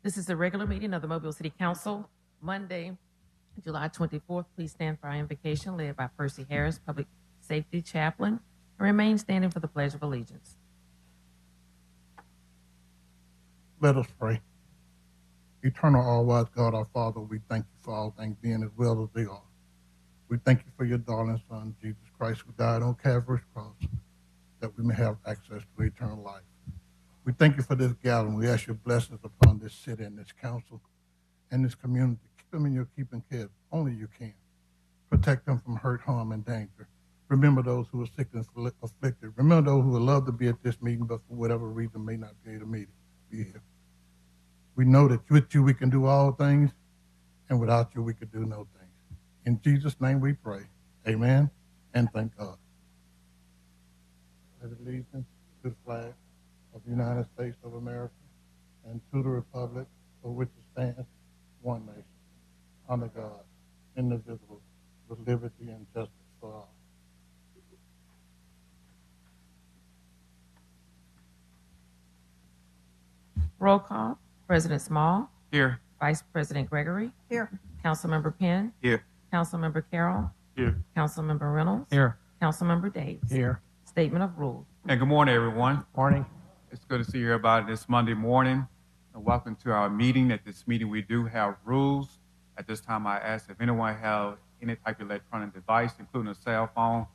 This is the regular meeting of the Mobile City Council, Monday, July 24th. Please stand for our invocation led by Percy Harris, Public Safety Chaplain, and remain standing for the Pledge of Allegiance. Let us pray. Eternal, all-wise God, our Father, we thank you for all things being as well as they are. We thank you for your darling Son, Jesus Christ, who died on Calvary's cross, that we may have access to eternal life. We thank you for this gathering. We ask your blessings upon this city and this council and this community. Keep them in your keeping care. Only you can. Protect them from hurt, harm, and danger. Remember those who are sick and afflicted. Remember those who would love to be at this meeting, but for whatever reason may not be able to be here. We know that with you we can do all things, and without you we could do no things. In Jesus' name we pray. Amen, and thank God. Pledge allegiance to the flag of the United States of America and to the republic for which it stands, one nation, under God, indivisible, with liberty and justice for all. Roll call. President Small. Here. Vice President Gregory. Here. Councilmember Penn. Here. Councilmember Carroll. Here. Councilmember Reynolds. Here. Councilmember Davis. Here. Statement of rules. And good morning, everyone. Morning. It's good to see everybody this Monday morning. And welcome to our meeting. At this meeting, we do have rules. At this time, I ask if anyone has any type of electronic device, including a cell phone,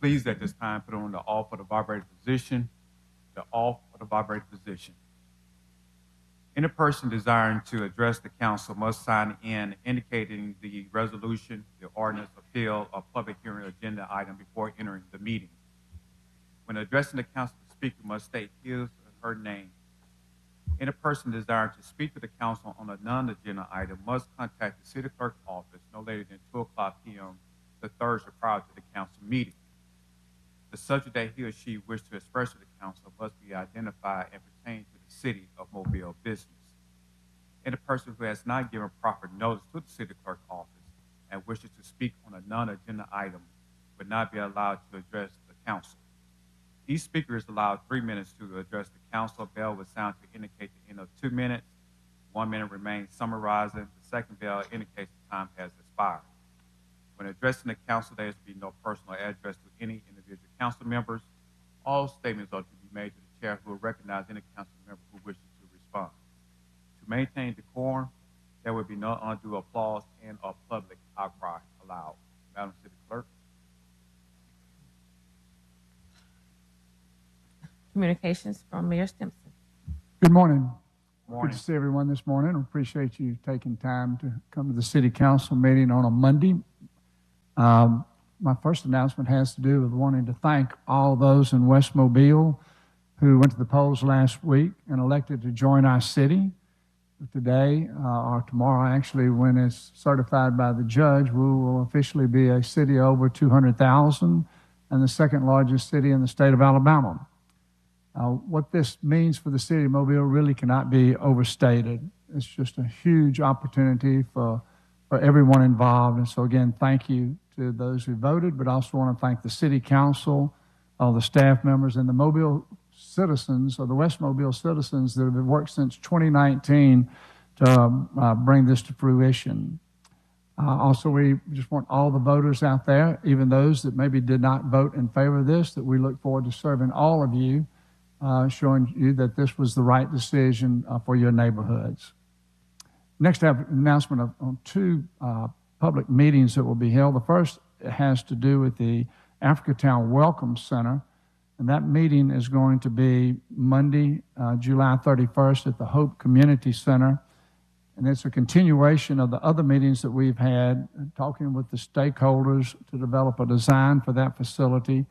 please at this time put it on the off or the vibrator position. The off or the vibrator position. Any person desiring to address the council must sign in indicating the resolution, the ordinance, appeal, or public hearing agenda item before entering the meeting. When addressing the council, the speaker must state his or her name. Any person desiring to speak to the council on a non-agenda item must contact the city clerk's office no later than 2:00 p.m. the Thursday prior to the council meeting. The subject that he or she wishes to express to the council must be identified and pertain to the city of Mobile business. Any person who has not given proper notice to the city clerk's office and wishes to speak on a non-agenda item would not be allowed to address the council. Each speaker is allowed 3 minutes to address the council. A bell will sound to indicate the end of 2 minutes. 1 minute remains summarizing. The second bell indicates the time has expired. When addressing the council, there is to be no personal address to any individual council members. All statements are to be made to the chair, who will recognize any council member who wishes to respond. To maintain decorum, there will be no undue applause and or public outcry allowed. Madam City Clerk. Communications from Mayor Stimson. Good morning. Morning. Good to see everyone this morning. I appreciate you taking time to come to the City Council meeting on a Monday. My first announcement has to do with wanting to thank all those in West Mobile who went to the polls last week and elected to join our city. Today, or tomorrow actually, when it's certified by the judge, we will officially be a city over 200,000 and the second largest city in the state of Alabama. What this means for the city of Mobile really cannot be overstated. It's just a huge opportunity for everyone involved. And so again, thank you to those who voted, but also want to thank the city council, all the staff members, and the Mobile citizens, or the West Mobile citizens that have worked since 2019 to bring this to fruition. Also, we just want all the voters out there, even those that maybe did not vote in favor of this, that we look forward to serving all of you, showing you that this was the right decision for your neighborhoods. Next, I have an announcement on two public meetings that will be held. The first has to do with the Africatown Welcome Center, and that meeting is going to be Monday, July 31st at the Hope Community Center. And it's a continuation of the other meetings that we've had, talking with the stakeholders to develop a design for that facility.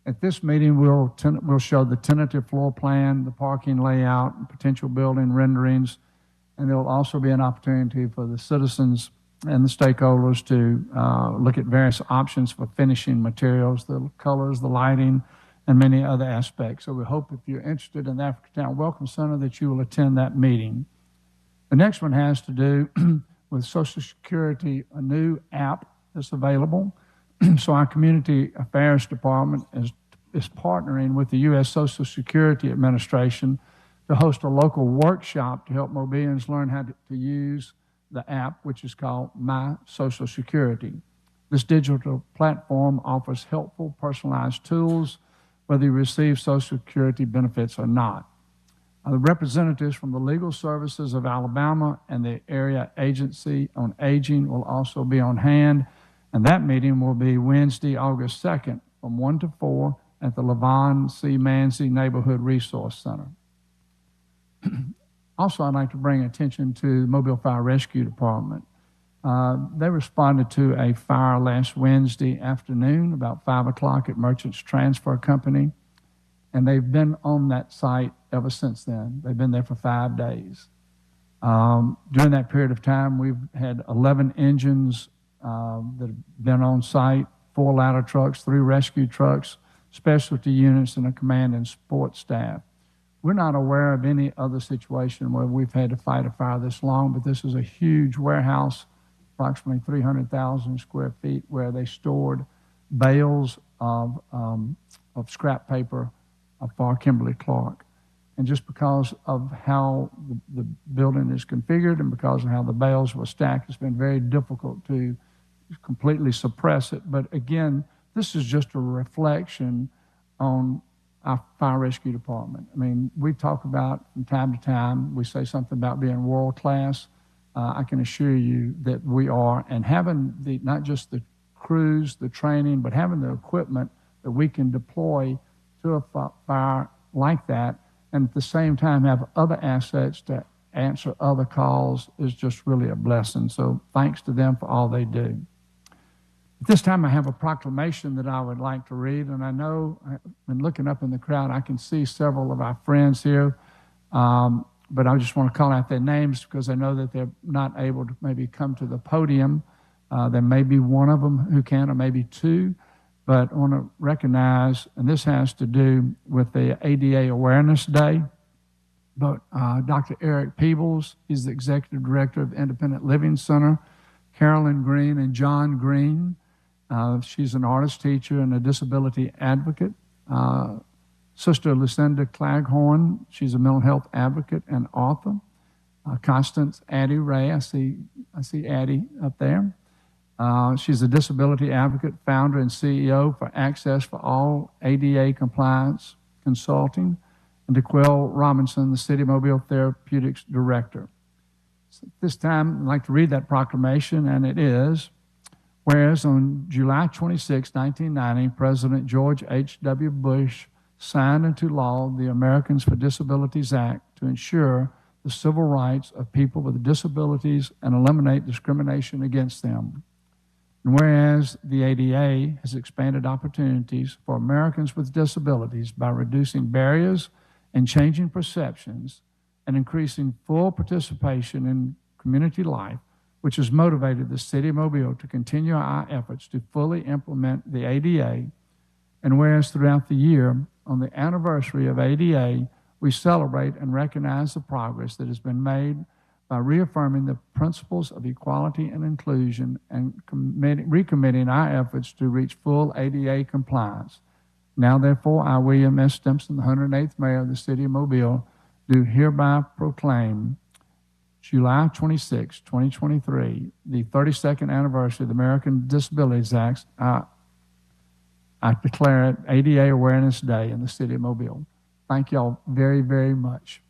At this meeting, we'll show the tentative floor plan, the parking layout, and potential building renderings, and there will also be an opportunity for the citizens and the stakeholders to look at various options for finishing materials, the colors, the lighting, and many other aspects. So we hope if you're interested in the Africatown Welcome Center that you will attend that meeting. The next one has to do with Social Security, a new app that's available. So our Community Affairs Department is partnering with the U.S. Social Security Administration to host a local workshop to help Mobilians learn how to use the app, which is called My Social Security. This digital platform offers helpful, personalized tools, whether you receive Social Security benefits or not. The representatives from the Legal Services of Alabama and the Area Agency on Aging will also be on hand, and that meeting will be Wednesday, August 2nd from 1 to 4 at the Levon C. Manzi Neighborhood Resource Center. Also, I'd like to bring attention to the Mobile Fire Rescue Department. They responded to a fire last Wednesday afternoon about 5 o'clock at Merchants Transfer Company, and they've been on that site ever since then. They've been there for 5 days. During that period of time, we've had 11 engines that have been on site, 4 ladder trucks, 3 rescue trucks, specialty units, and a command and support staff. We're not aware of any other situation where we've had to fight a fire this long, but this is a huge warehouse, approximately 300,000 square feet, where they stored bales of scrap paper for Kimberly-Clark. And just because of how the building is configured and because of how the bales were stacked, it's been very difficult to completely suppress it. But again, this is just a reflection on our fire rescue department. I mean, we talk about from time to time, we say something about being world class. I can assure you that we are, and having not just the crews, the training, but having the equipment that we can deploy to a fire like that, and at the same time have other assets to answer other calls is just really a blessing. So thanks to them for all they do. At this time, I have a proclamation that I would like to read, and I know, when looking up in the crowd, I can see several of our friends here, but I just want to call out their names because I know that they're not able to maybe come to the podium. There may be one of them who can, or maybe 2, but I want to recognize, and this has to do with the ADA Awareness Day, but Dr. Eric Peebles, he's the Executive Director of Independent Living Center, Carolyn Green and John Green. She's an artist teacher and a disability advocate. Sister Lucinda Claghorn, she's a mental health advocate and author. Constance Addie Ray, I see Addie up there. She's a disability advocate, founder and CEO for Access for All ADA Compliance Consulting, and DeQuell Robinson, the City of Mobile Therapeutics Director. So at this time, I'd like to read that proclamation, and it is, whereas on July 26, 1990, President George H.W. Bush signed into law the Americans with Disabilities Act to ensure the civil rights of people with disabilities and eliminate discrimination against them. And whereas the ADA has expanded opportunities for Americans with disabilities by reducing barriers and changing perceptions and increasing full participation in community life, which has motivated the City of Mobile to continue our efforts to fully implement the ADA. And whereas throughout the year, on the anniversary of ADA, we celebrate and recognize the progress that has been made by reaffirming the principles of equality and inclusion and recommitting our efforts to reach full ADA compliance. Now, therefore, I, William S. Stimson, the 108th Mayor of the City of Mobile, do hereby proclaim July 26, 2023, the 32nd anniversary of the American Disabilities Act. I declare it ADA Awareness Day in the City of Mobile. Thank you all very, very much.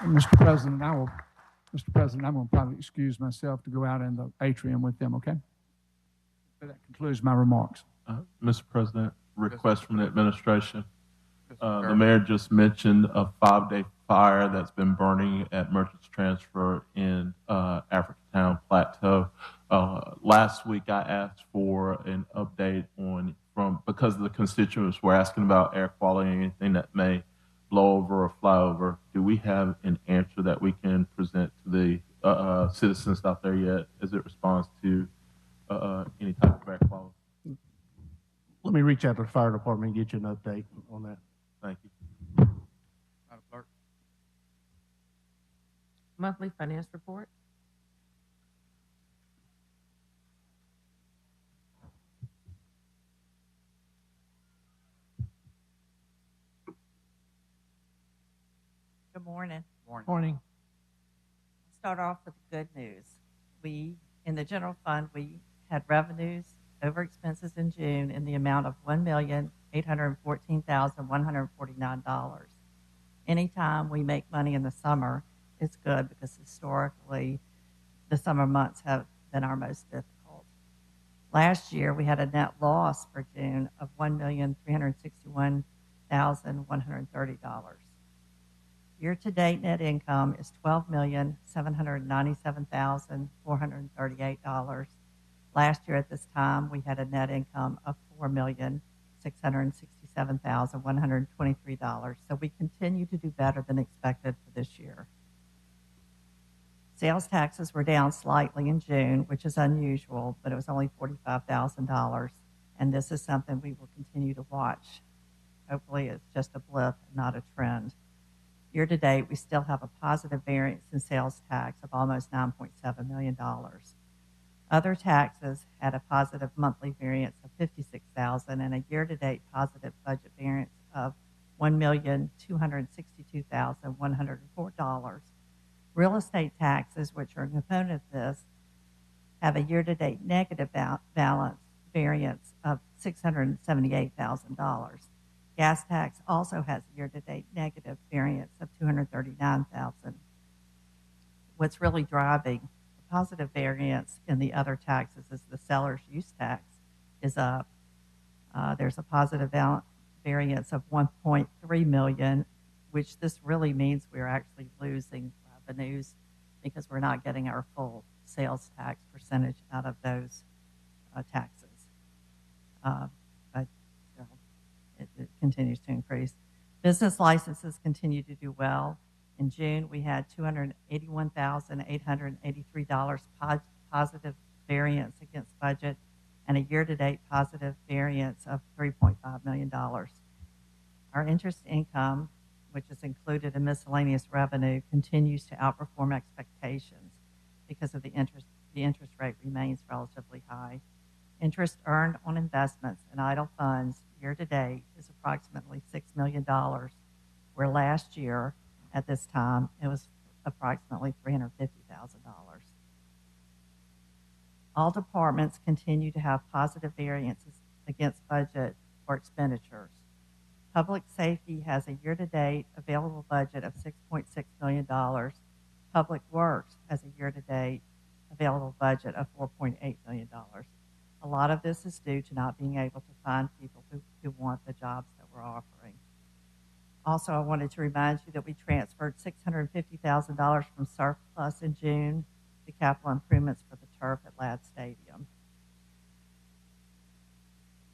Mr. President, I'm going to probably excuse myself to go out in the atrium with them, okay? That concludes my remarks. Mr. President, request from the administration. The mayor just mentioned a 5-day fire that's been burning at Merchants Transfer in Africatown Plateau. Last week I asked for an update because the constituents were asking about air quality and anything that may blow over or fly over. Do we have an answer that we can present to the citizens out there yet as it responds to any type of air quality? Let me reach out to the fire department and get you an update on that. Thank you. Madam Clerk. Monthly finance report. Good morning. Morning. Morning. Start off with good news. We, in the general fund, we had revenues over expenses in June in the amount of $1,814,149. Anytime we make money in the summer, it's good because historically the summer months have been our most difficult. Last year, we had a net loss for June of $1,361,130. Year-to-date net income is $12,797,438. Last year at this time, we had a net income of $4,667,123. So we continue to do better than expected for this year. Sales taxes were down slightly in June, which is unusual, but it was only $45,000. And this is something we will continue to watch. Hopefully it's just a blip and not a trend. Year to date, we still have a positive variance in sales tax of almost $9.7 million. Other taxes had a positive monthly variance of $56,000 and a year-to-date positive budget variance of $1,262,104. Real estate taxes, which are a component of this, have a year-to-date negative balance variance of $678,000. Gas tax also has a year-to-date negative variance of $239,000. What's really driving the positive variance in the other taxes is the seller's use tax is up. There's a positive variance of $1.3 million, which this really means we're actually losing revenues because we're not getting our full sales tax percentage out of those taxes. But still, it continues to increase. Business licenses continue to do well. In June, we had $281,883 positive variance against budget and a year-to-date positive variance of $3.5 million. Our interest income, which is included in miscellaneous revenue, continues to outperform expectations because of the interest rate remains relatively high. Interest earned on investments in idle funds year-to-date is approximately $6 million, where last year at this time it was approximately $350,000. All departments continue to have positive variances against budget for expenditures. Public safety has a year-to-date available budget of $6.6 million. Public Works has a year-to-date available budget of $4.8 million. A lot of this is due to not being able to find people who want the jobs that we're offering. Also, I wanted to remind you that we transferred $650,000 from surplus in June to capital improvements for the turf at Ladd Stadium.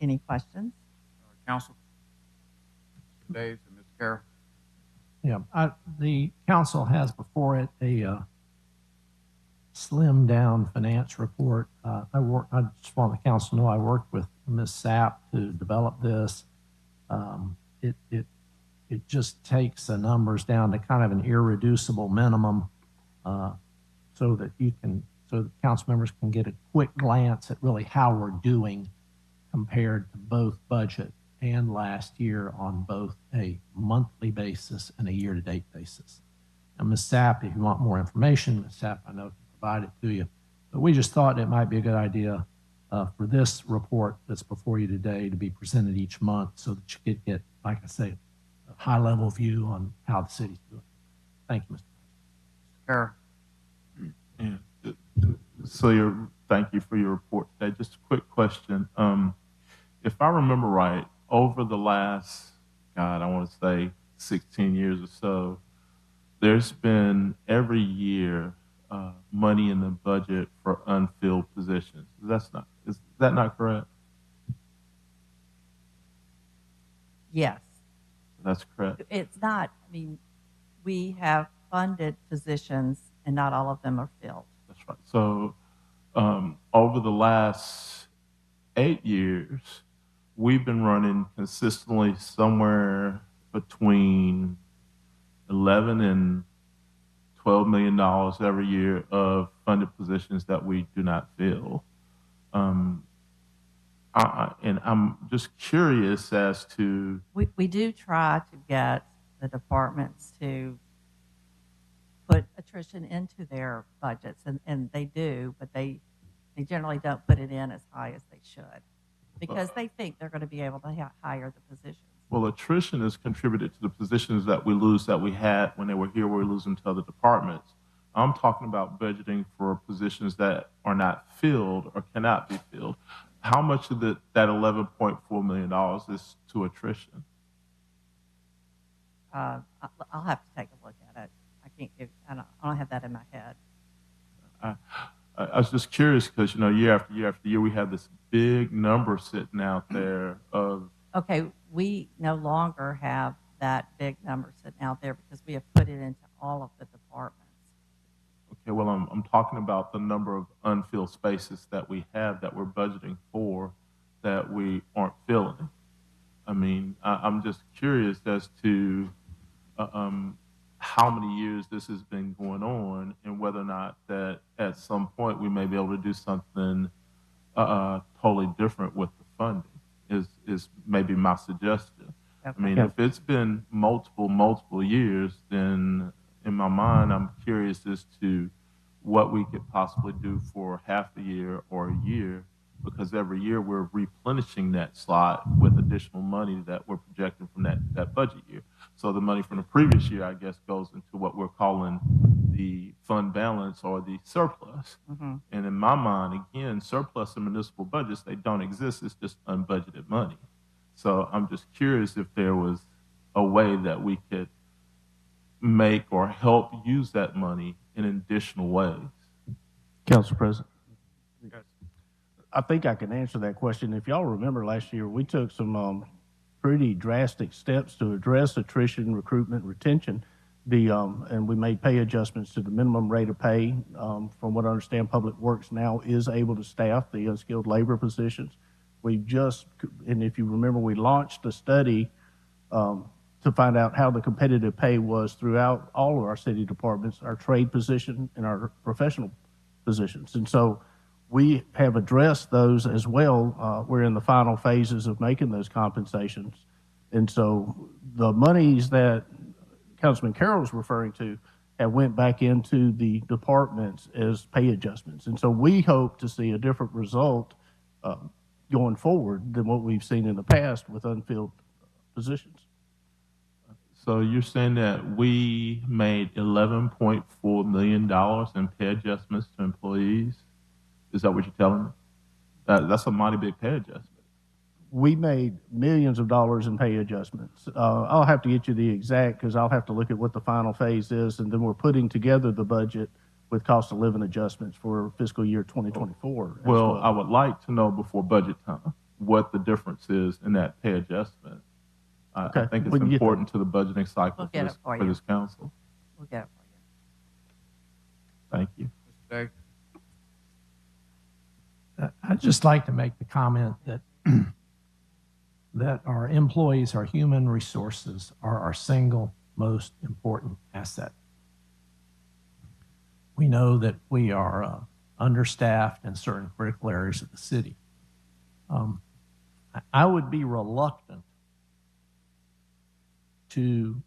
Any questions? Council. Mr. Days and Ms. Carroll. Yeah, the council has before it a slimmed down finance report. I just want the council to know I worked with Ms. Sapp to develop this. It just takes the numbers down to kind of an irreducible minimum, so that the council members can get a quick glance at really how we're doing compared to both budget and last year on both a monthly basis and a year-to-date basis. And Ms. Sapp, if you want more information, Ms. Sapp, I know can provide it to you, but we just thought it might be a good idea for this report that's before you today to be presented each month so that you could get, like I say, a high-level view on how the city's doing. Thank you, Mr. Carroll. Yeah. So thank you for your report today. Just a quick question. If I remember right, over the last, I want to say 16 years or so, there's been every year money in the budget for unfilled positions. Is that not correct? Yes. That's correct. It's not, we have funded positions and not all of them are filled. That's right. So over the last 8 years, we've been running consistently somewhere between 11 and $12 million every year of funded positions that we do not fill. And I'm just curious as to... We do try to get the departments to put attrition into their budgets, and they do, but they generally don't put it in as high as they should because they think they're going to be able to hire the positions. Well, attrition is contributed to the positions that we lose that we had when they were here, we lose them to other departments. I'm talking about budgeting for positions that are not filled or cannot be filled. How much of that $11.4 million is to attrition? I'll have to take a look at it. I can't give. I don't have that in my head. I was just curious because, year after year after year, we have this big number sitting out there of. Okay, we no longer have that big number sitting out there because we have put it into all of the departments. Okay, well, I'm talking about the number of unfilled spaces that we have that we're budgeting for that we aren't filling. I mean, I'm just curious as to how many years this has been going on and whether or not that at some point we may be able to do something totally different with the funding is maybe my suggestion. Okay. I mean, if it's been multiple years, then in my mind, I'm curious as to what we could possibly do for half a year or a year, because every year we're replenishing that slot with additional money that we're projecting from that budget year. So the money from the previous year, I guess, goes into what we're calling the fund balance or the surplus. Mm-hmm. And in my mind, again, surplus in municipal budgets, they don't exist. It's just unbudgeted money. So I'm just curious if there was a way that we could make or help use that money in additional ways. Council President. Yes. I think I can answer that question. If y'all remember last year, we took some pretty drastic steps to address attrition, recruitment, retention. And we made pay adjustments to the minimum rate of pay. From what I understand, Public Works now is able to staff the unskilled labor positions. And if you remember, we launched a study to find out how the competitive pay was throughout all of our city departments, our trade position and our professional positions. And so we have addressed those as well. We're in the final phases of making those compensations. And so the monies that Councilman Carroll was referring to have went back into the departments as pay adjustments. And so we hope to see a different result going forward than what we've seen in the past with unfilled positions. So you're saying that we made $11.4 million in pay adjustments to employees? Is that what you're telling me? That's a mighty big pay adjustment. We made millions of dollars in pay adjustments. I'll have to get you the exact because I'll have to look at what the final phase is, and then we're putting together the budget with cost of living adjustments for fiscal year 2024. Well, I would like to know before budget time what the difference is in that pay adjustment. Okay. I think it's We can get important to the budgeting cycle We'll get it for for you. this council. We'll get it for you. Thank you. Mr. Day? I'd just like to make the comment that that our employees, our human resources, are our single most important asset. We know that we are understaffed in certain critical areas of the city. I would be reluctant to,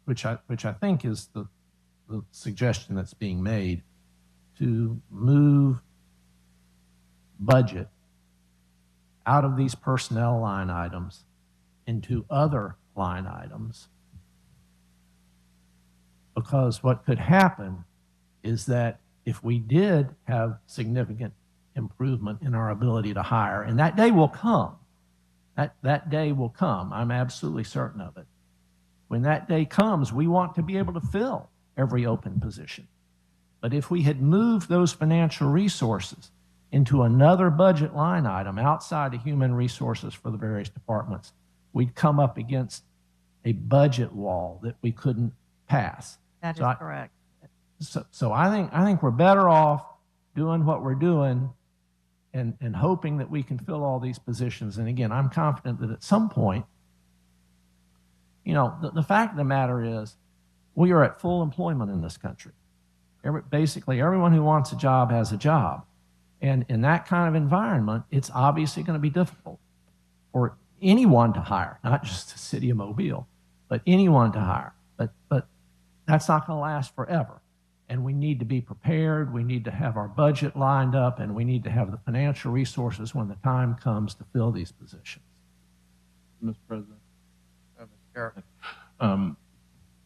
which I think is the suggestion that's being made, to move budget out of these personnel line items into other line items, because what could happen is that if we did have significant improvement in our ability to hire, and that day will come, that day will come, I'm absolutely certain of it. When that day comes, we want to be able to fill every open position. But if we had moved those financial resources into another budget line item outside of human resources for the various departments, we'd come up against a budget wall that we couldn't pass. That is correct. So I think we're better off doing what we're doing and hoping that we can fill all these positions. And again, I'm confident that at some point, the fact of the matter is we are at full employment in this country. Basically, everyone who wants a job has a job. And in that kind of environment, it's obviously going to be difficult for anyone to hire, not just the city of Mobile, but anyone to hire. But That's not going to last forever. And we need to be prepared. We need to have our budget lined up, and we need to have the financial resources when the time comes to fill these positions. Mr. President. Mr. Garrett.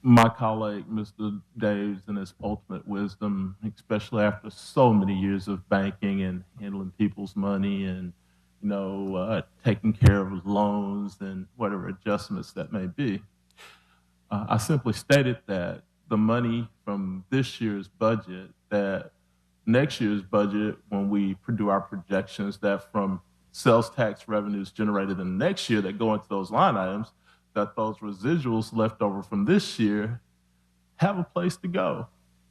My colleague, Mr. Daves, in his ultimate wisdom, especially after so many years of banking and handling people's money and, taking care of loans and whatever adjustments that may be, I simply stated that the money from this year's budget, that next year's budget, when we do our projections, that from sales tax revenues generated in the next year that go into those line items, that those residuals left over from this year have a place to go.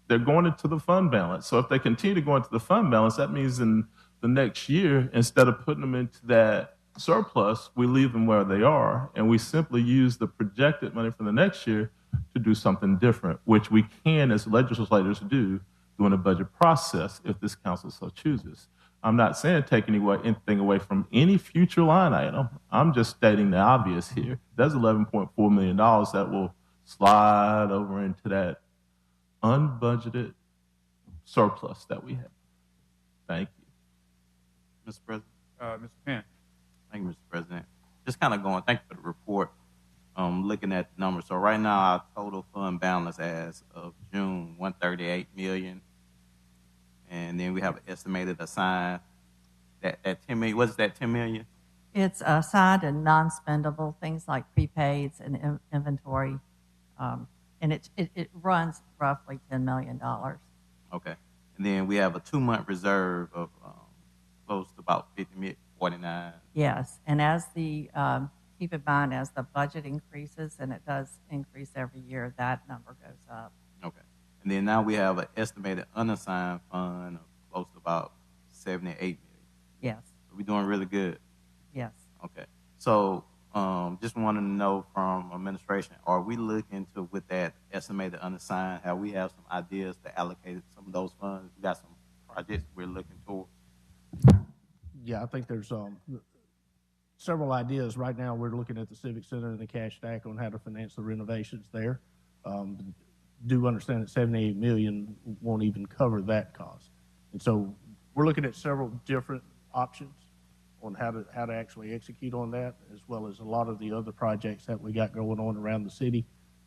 They're going into the fund balance. So if they continue to go into the fund balance, that means in the next year, instead of putting them into that surplus, we leave them where they are, and we simply use the projected money for the next year to do something different, which we can, as legislators, do during a budget process if this council so chooses. I'm not saying take anything away from any future line item. I'm just stating the obvious here. There's $11.4 million that will slide over into that unbudgeted surplus that we have. Thank you. Mr. President. Mr. Penn. Thank you, Mr. President. Just kind of going, thank you for the report. Looking at the numbers. So right now, our total fund balance as of June, $138 million. And then we have an estimated assigned, that $10 million, what is that, $10 million? It's assigned and non-spendable, things like prepaids and inventory. And it runs roughly $10 million. Okay. And then we have a 2-month reserve of close to about 49. Yes, and as keep in mind, as the budget increases, and it does increase every year, that number goes up. Okay. And then now we have an estimated unassigned fund of close to about 78 million. Yes, So we're doing really good. yes. Okay. So just wanted to know from administration, are we looking to, with that estimated unassigned, have we have some ideas to allocate some of those funds? We got some projects we're looking towards. Yeah, I think there's several ideas. Right now, we're looking at the Civic Center and the cash stack on how to finance the renovations there. Do understand that 78 million won't even cover that cost. And so we're looking at several different options on how to actually execute on that, as well as a lot of the other projects that we got going on around the city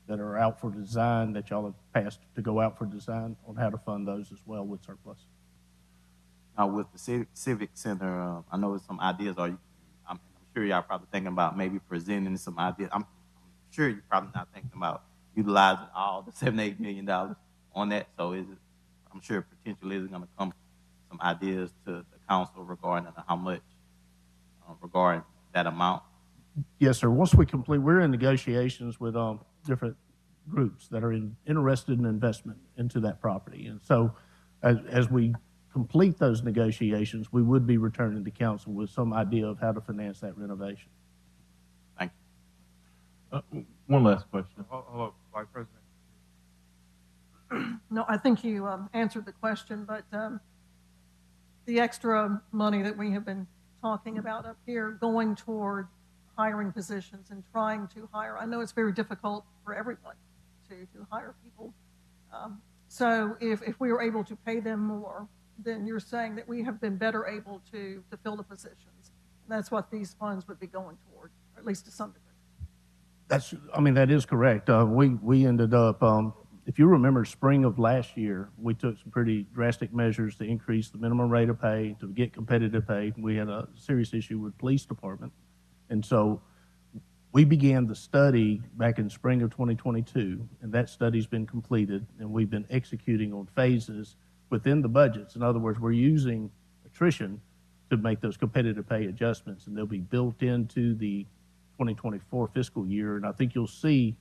that are out for design, that y'all have passed to go out for design, on how to fund those as well with surplus. Now with the Civic Center, I know some ideas I'm sure y'all probably thinking about maybe presenting some ideas. I'm sure you're probably not thinking about utilizing all the $78 million on that. So I'm sure potentially is going to come some ideas to the council regarding how much, regarding that amount. Yes, sir. Once we complete, we're in negotiations with different groups that are interested in investment into that property. And so as we complete those negotiations, we would be returning to council with some idea of how to finance that renovation. Thank you. One last question. Hello, Vice President. No, I think you answered the question, but the extra money that we have been talking about up here going toward hiring positions and trying to hire, I know it's very difficult for everyone to hire people. So if we were able to pay them more, then you're saying that we have been better able to fill the positions. That's what these funds would be going toward, or at least to some degree. That is correct. We ended up, if you remember, spring of last year, we took some pretty drastic measures to increase the minimum rate of pay, to get competitive pay. We had a serious issue with police department. And so we began the study back in spring of 2022, and that study's been completed, and we've been executing on phases within the budgets. In other words, we're using attrition to make those competitive pay adjustments, and they'll be built into the 2024 fiscal year. And I think you'll see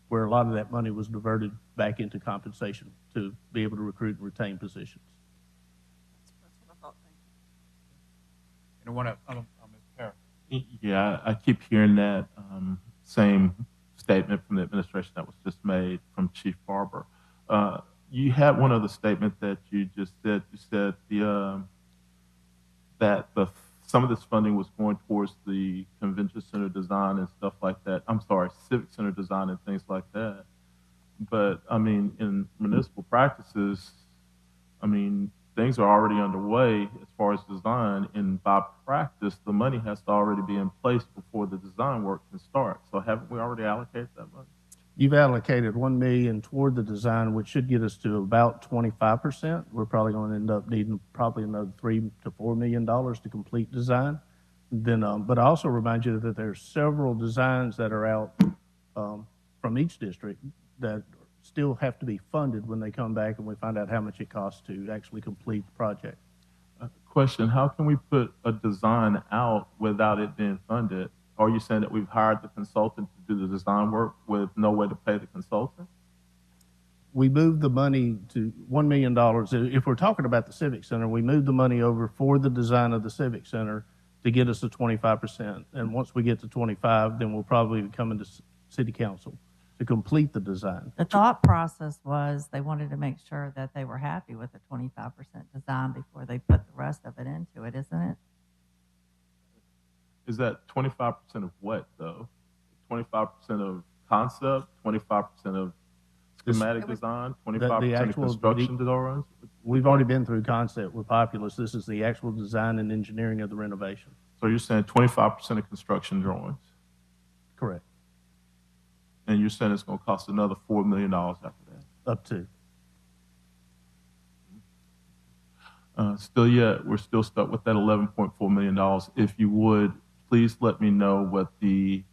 where a lot of that money was diverted back into compensation to be able to recruit and retain positions. That's what I thought. Thank you. Anyone else? Mr. Harris. Yeah, I keep hearing that same statement from the administration that was just made from Chief Barber. You had one other statement that you just said. You said that some of this funding was going towards the convention center design and stuff like that. I'm sorry, civic center design and things like that. but I mean, in municipal practices, I mean, things are already underway as far as design, and by practice, the money has to already be in place before the design work can start. So haven't we already allocated that money? You've allocated 1 million toward the design, which should get us to about 25%. We're probably going to end up needing probably another $3 to $4 million to complete design. Then, but I also remind you that there's several designs that are out from each district that still have to be funded when they come back and we find out how much it costs to actually complete the project. Question, how can we put a design out without it being funded? Are you saying that we've hired the consultant to do the design work with no way to pay the consultant? We moved the money to $1 million. If we're talking about the Civic Center, we moved the money over for the design of the Civic Center to get us to 25%. And once we get to 25, then we'll probably be coming to City Council to complete the design. The thought process was they wanted to make sure that they were happy with the 25% design before they put the rest of it into it, isn't it? Is that 25% of what, though? 25% of concept, 25% of schematic design, 25% of construction drawings? We've already been through concept with Populous. This is the actual design and engineering of the renovation. So you're saying 25% of construction drawings? Correct. And you're saying it's going to cost another $4 million after that? Up to. Still yet, we're still stuck with that $11.4 million. If you would, please let me know what the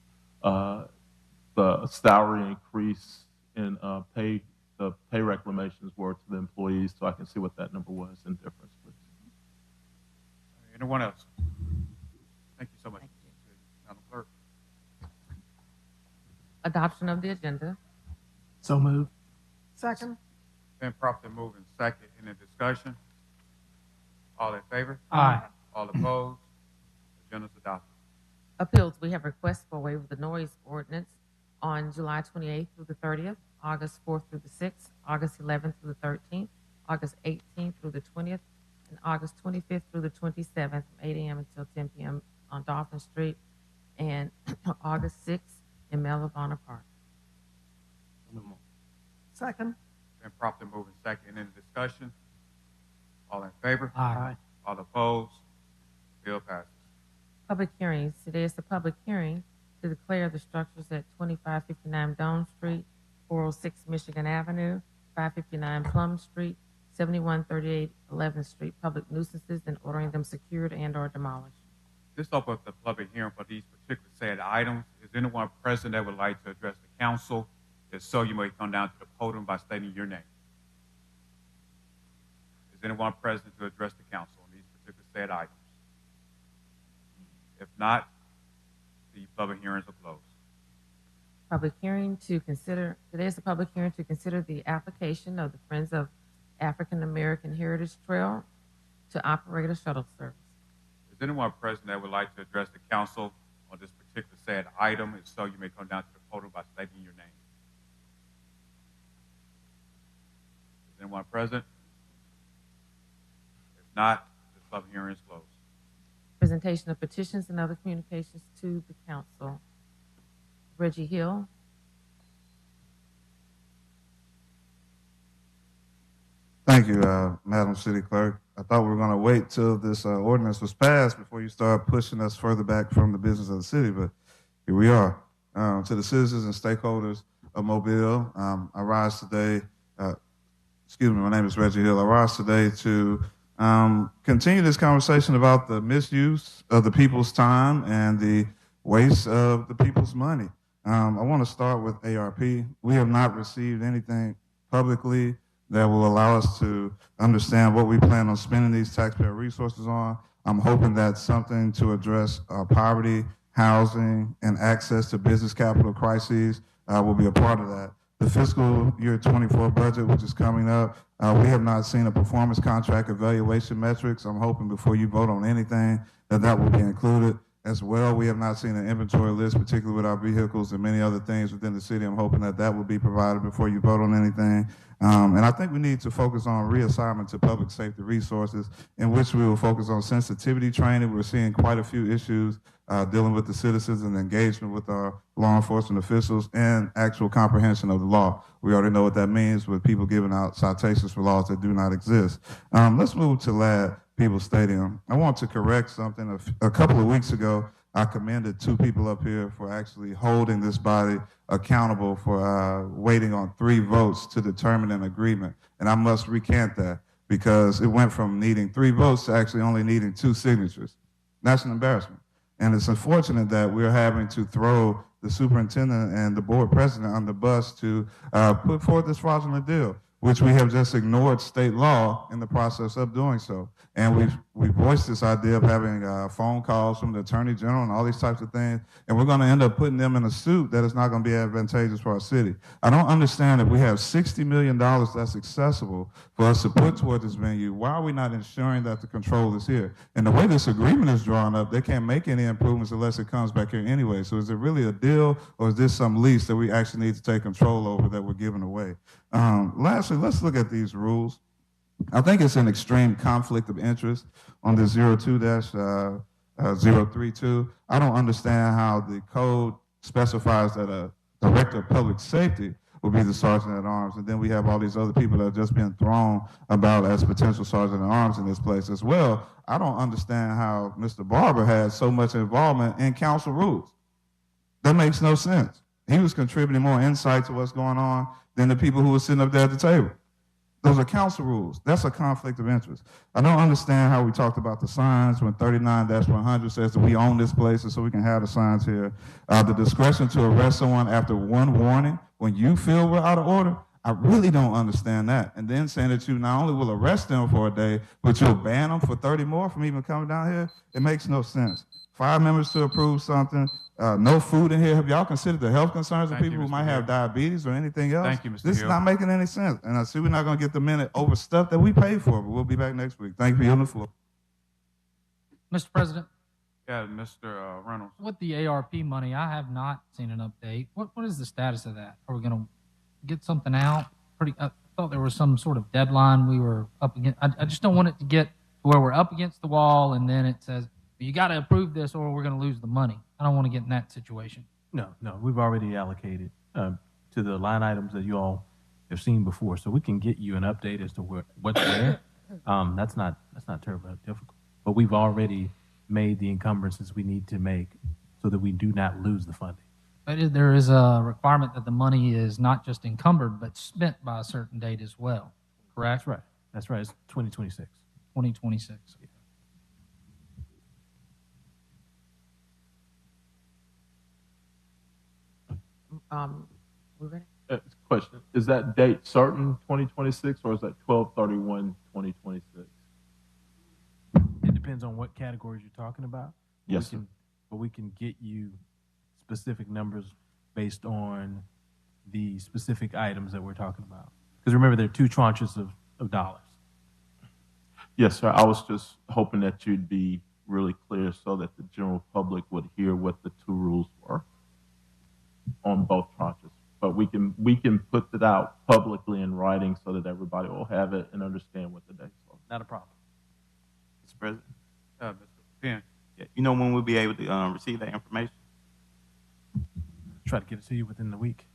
salary increase in the pay reclamations were to the employees so I can see what that number was in difference, please. Anyone else? Thank you so much, Madam Clerk. Adoption of the agenda. So moved. Second. Been properly moved and second. Any discussion? All in favor? Aye. All opposed? Agenda's adopted. Appeals, we have requests for waiver of the noise ordinance on July 28th through the 30th, August 4th through the 6th, August 11th through the 13th, August 18th through the 20th, and August 25th through the 27th from 8 a.m. until 10 p.m. on Dolphin Street, and August 6th in Melville Bonner Park. Second. Been properly moved and second. Any discussion? All in favor? Aye. All opposed? Bill passes. Public hearings. Today is the public hearing to declare the structures at 2559 Dome Street, 406 Michigan Avenue, 559 Plum Street, 7138 11th Street public nuisances and ordering them secured and or demolished. This opens up the public hearing for these particular said items. Is anyone present that would like to address the council? If so, you may come down to the podium by stating your name. Is anyone present to address the council on these particular said items? If not, the public hearings are closed. Public hearing to consider, today is the public hearing to consider the application of the Friends of African American Heritage Trail to operate a shuttle service. Is anyone present that would like to address the council on this particular said item? If so, you may come down to the podium by stating your name. Is anyone present? If not, the public hearing is closed. Presentation of petitions and other communications to the council. Reggie Hill. Thank you, Madam City Clerk. I thought we were going to wait till this ordinance was passed before you start pushing us further back from the business of the city, but here we are. To the citizens and stakeholders of Mobile, I rise today, my name is Reggie Hill. I rise today to continue this conversation about the misuse of the people's time and the waste of the people's money. I want to start with ARP. We have not received anything publicly that will allow us to understand what we plan on spending these taxpayer resources on. I'm hoping that something to address poverty, housing, and access to business capital crises will be a part of that. The fiscal year 24 budget, which is coming up, we have not seen a performance contract evaluation metrics. I'm hoping before you vote on anything that will be included. as well. We have not seen an inventory list, particularly with our vehicles and many other things within the city. I'm hoping that that will be provided before you vote on anything. And I think we need to focus on reassignment to public safety resources, in which we will focus on sensitivity training. We're seeing quite a few issues dealing with the citizens and engagement with our law enforcement officials and actual comprehension of the law. We already know what that means with people giving out citations for laws that do not exist. Let's move to Ladd People's Stadium. I want to correct something. A couple of weeks ago, I commended two people up here for actually holding this body accountable for waiting on 3 votes to determine an agreement. And I must recant that, because it went from needing 3 votes to actually only needing 2 signatures. That's an embarrassment. And it's unfortunate that we're having to throw the superintendent and the board president on the bus to put forth this fraudulent deal, which we have just ignored state law in the process of doing so. And we voiced this idea of having phone calls from the attorney general and all these types of things, and we're going to end up putting them in a suit that is not going to be advantageous for our city. I don't understand, if we have $60 million that's accessible for us to put toward this venue, why are we not ensuring that the control is here? And the way this agreement is drawn up, they can't make any improvements unless it comes back here anyway. So is it really a deal, or is this some lease that we actually need to take control over that we're giving away? Lastly, let's look at these rules. I think it's an extreme conflict of interest on this 02-032. I don't understand how the code specifies that a director of public safety will be the sergeant at arms, and then we have all these other people that have just been thrown about as potential sergeant at arms in this place as well. I don't understand how Mr. Barber had so much involvement in council rules. That makes no sense. He was contributing more insight to what's going on than the people who were sitting up there at the table. Those are council rules. That's a conflict of interest. I don't understand how we talked about the signs when 39-100 says that we own this place and so we can have the signs here. The discretion to arrest someone after 1 warning when you feel we're out of order, I really don't understand that. And then saying that you not only will arrest them for a day, but you'll ban them for 30 more from even coming down here, it makes no sense. 5 members to approve something. No food in here. Have y'all considered the health concerns of people who might have diabetes or anything else? Thank you, Mr. This is Hill. not making any sense. And I see we're not going to get the minute over stuff that we paid for, but we'll be back next week. Thank you for yielding the floor. Mr. President, Yeah, Mr. Reynolds. with the ARP money, I have not seen an update. What is the status of that? Are we going to get something out? I thought there was some sort of deadline we were up against. I just don't want it to get to where we're up against the wall and then it says, you got to approve this or we're going to lose the money. I don't want to get in that situation. No, we've already allocated to the line items that you all have seen before, so we can get you an update as to what's there. That's not terribly difficult, but we've already made the encumbrances we need to make so that we do not lose the funding. But there is a requirement that the money is not just encumbered, but spent by a certain date as well, correct? That's right. It's 2026. 2026. We ready? Question, is that date certain 2026 or is that 12/31/2026? It depends on what categories you're talking about. Yes, sir. But we can get you specific numbers based on the specific items that we're talking about. Because remember, there are 2 tranches of dollars. Yes, sir. I was just hoping that you'd be really clear so that the general public would hear what the 2 rules were on both tranches. But we can put it out publicly in writing so that everybody will have it and understand what the dates are. Not a problem. Mr. President, Mr. Penn. yeah, you know when we'll be able to receive that information? Try to get it to you within the week,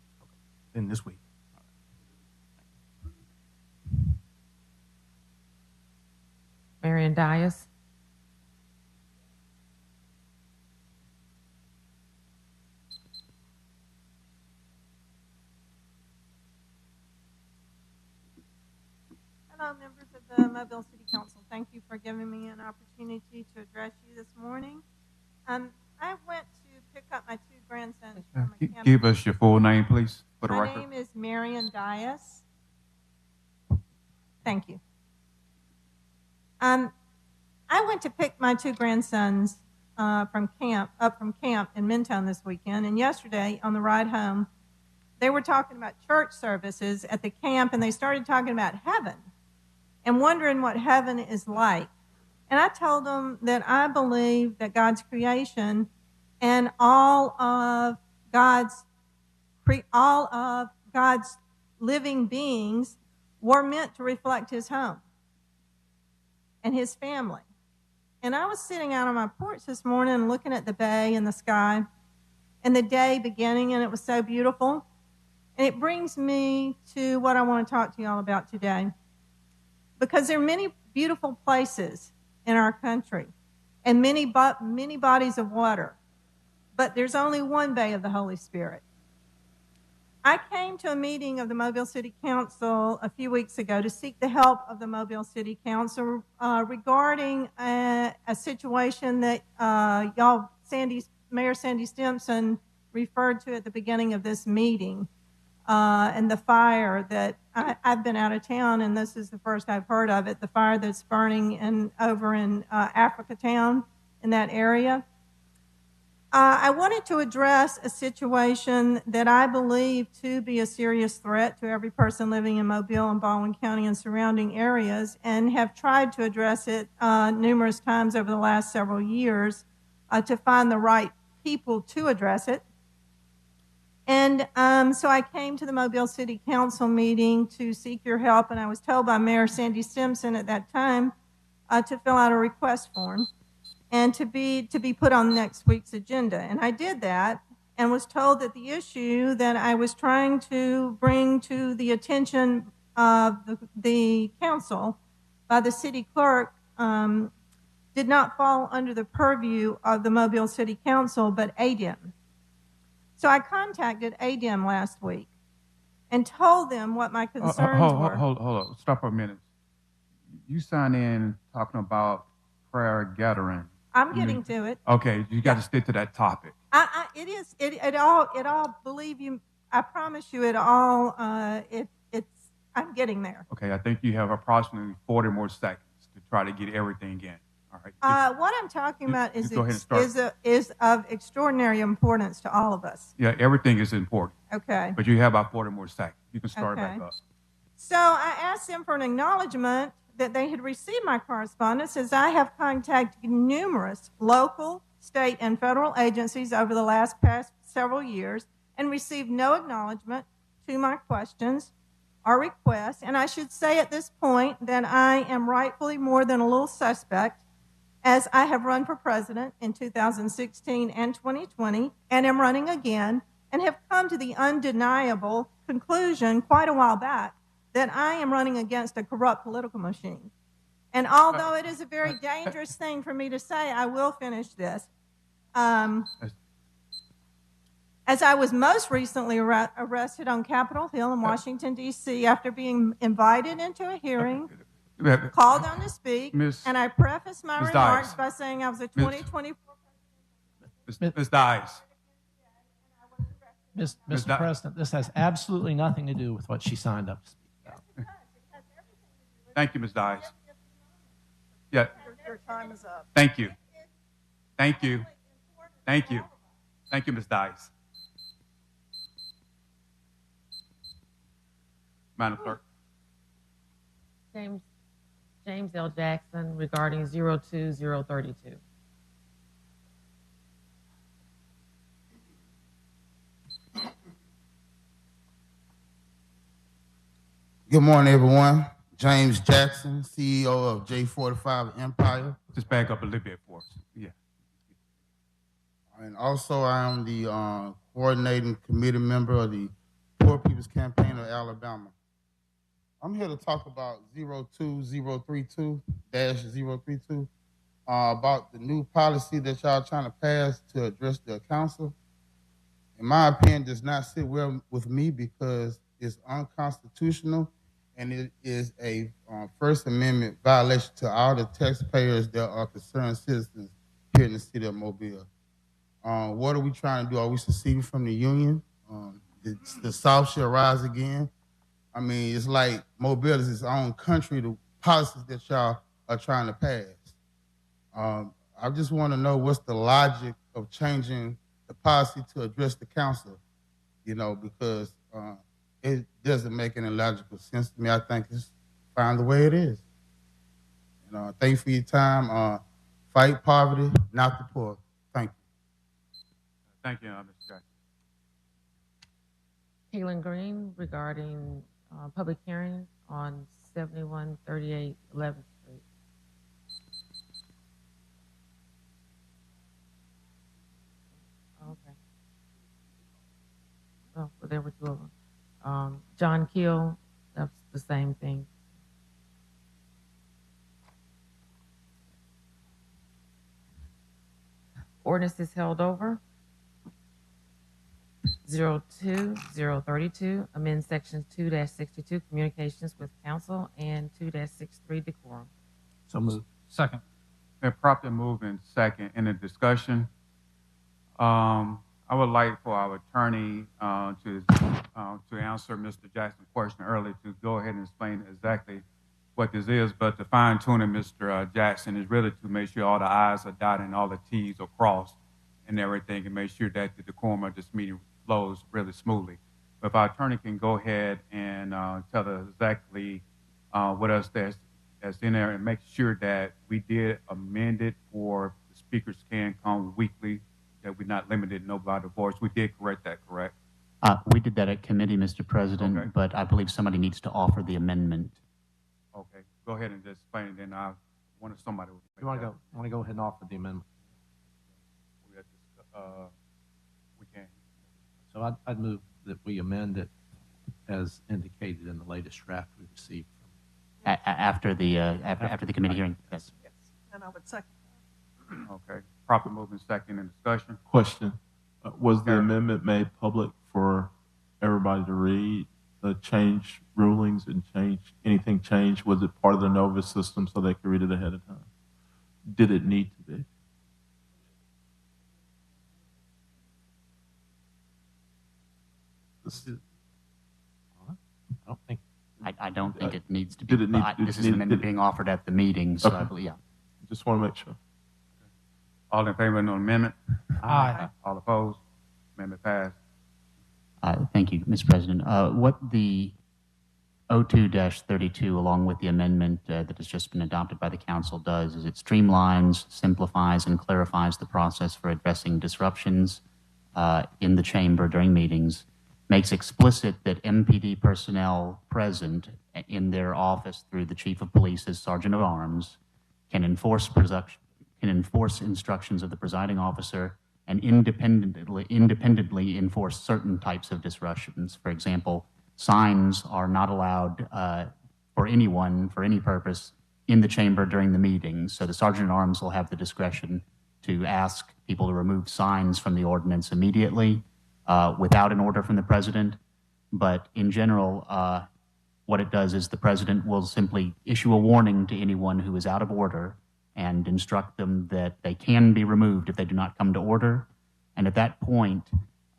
within this week. Marion Dias. Hello, members of the Mobile City Council. Thank you for giving me an opportunity to address you this morning. I went to pick up my 2 grandsons from a camp. Give us your full name, please, for the My record. name is Marion Dias. Thank you. I went to pick my 2 grandsons up from camp in Mentone this weekend, and yesterday on the ride home, they were talking about church services at the camp, and they started talking about heaven and wondering what heaven is like. And I told them that I believe that God's creation and all of God's living beings were meant to reflect his home and his family. And I was sitting out on my porch this morning and looking at the bay and the sky and the day beginning, and it was so beautiful. And it brings me to what I want to talk to you all about today. Because there are many beautiful places in our country and many bodies of water, but there's only one bay of the Holy Spirit. I came to a meeting of the Mobile City Council a few weeks ago to seek the help of the Mobile City Council regarding a situation that Mayor Sandy Stimpson referred to at the beginning of this meeting, and the fire that I've been out of town, and this is the first I've heard of it, the fire that's burning over in Africa Town in that area. I wanted to address a situation that I believe to be a serious threat to every person living in Mobile and Baldwin County and surrounding areas, and have tried to address it numerous times over the last several years to find the right people to address it. And so I came to the Mobile City Council meeting to seek your help, and I was told by Mayor Sandy Stimpson at that time to fill out a request form and to be put on next week's agenda. And I did that and was told that the issue that I was trying to bring to the attention of the council by the city clerk did not fall under the purview of the Mobile City Council, but ADEM. So I contacted ADEM last week and told them what my concerns were. Hold on. Stop for a minute. You signed in talking about prayer gathering. I'm getting to it. Okay, you got to stick to that topic. It all, believe you, I promise you it all, I'm getting there. Okay, I think you have approximately 40 more seconds to try to get everything in. All right. What I'm talking about is go ahead and start. is of extraordinary importance to all of us. Yeah, everything is important. Okay. But you have about 40 more seconds. You can start back up. So I asked them for an acknowledgement that they had received my correspondence, as I have contacted numerous local, state, and federal agencies over the past several years and received no acknowledgement to my questions or requests. And I should say at this point that I am rightfully more than a little suspect, as I have run for president in 2016 and 2020 and am running again, and have come to the undeniable conclusion quite a while back that I am running against a corrupt political machine. And although it is a very dangerous thing for me to say, I will finish this. As I was most recently arrested on Capitol Hill in Washington, D.C., after being invited into a hearing, called on to speak, and I prefaced my remarks by saying I was a 2024 president. Ms. Dias. Mr. President, this has absolutely nothing to do with what she signed up to speak about. Thank you, Ms. Dias. Yeah. Your time is up. Thank you. Thank you. Thank you. Thank you, Ms. Dias. Madam Clerk. James L. Jackson regarding 02032. Good morning, everyone. James Jackson, CEO of J45 Empire. Just back up a little bit for us. Yeah. And also, I am the coordinating committee member of the Poor People's Campaign of Alabama. I'm here to talk about 02032-032, about the new policy that y'all trying to pass to address the council. In my opinion, does not sit well with me because it's unconstitutional and it is a First Amendment violation to all the taxpayers that are concerned citizens here in the city of Mobile. What are we trying to do? Are we seceding from the union? The South shall rise again. I mean, it's like Mobile is its own country, the policies that y'all are trying to pass. I just want to know what's the logic of changing the policy to address the council, because it doesn't make any logical sense to me. I think it's fine the way it is. Thank you for your time. Fight poverty, not the poor. Thank you. Thank you, Mr. Jackson. Kaylin Green regarding public hearing on 7138 11th Street. Okay. Oh, well, there were two of them. John Keel, that's the same thing. Ordinance is held over. 02032, amend sections 2-62, communications with council, and 2-63, decorum. So moved. Second. Been properly moved in second in the discussion. I would like for our attorney to answer Mr. Jackson's question earlier, to go ahead and explain exactly what this is, but the fine tuning, Mr. Jackson, is really to make sure all the I's are dotted and all the T's are crossed and everything, and make sure that the decorum of this meeting flows really smoothly. But if our attorney can go ahead and tell us exactly what else that's in there, and make sure that we did amend it for the speakers can come weekly, that we're not limited to no by voice. We did correct that, correct? We did that at committee, Mr. President, Okay. but I believe somebody needs to offer the amendment. Okay, go ahead and just explain it, then I wanted somebody to You want to go ahead and offer the amendment? We can. So I'd move that we amend it as indicated in the latest draft we received. After the committee hearing. Yes. And I would second. Okay, proper moving second in discussion. Question, was the amendment made public for everybody to read? The change rulings and anything changed? Was it part of the Nova system so they could read it ahead of time? Did it need to be? I don't think. I don't think it needs to be. Did it need? This is an amendment being offered at the meeting, so Okay. I believe, yeah. Just want to make sure. All in favor of the amendment? Aye. All opposed? Amendment passed. Thank you, Mr. President. What the 02-32, along with the amendment that has just been adopted by the council, does is it streamlines, simplifies, and clarifies the process for addressing disruptions in the chamber during meetings, makes explicit that MPD personnel present in their office through the chief of police as sergeant of arms can enforce instructions of the presiding officer and independently enforce certain types of disruptions. For example, signs are not allowed for anyone, for any purpose, in the chamber during the meeting. So the sergeant at arms will have the discretion to ask people to remove signs from the ordinance immediately without an order from the president. But in general, what it does is the president will simply issue a warning to anyone who is out of order and instruct them that they can be removed if they do not come to order. And at that point,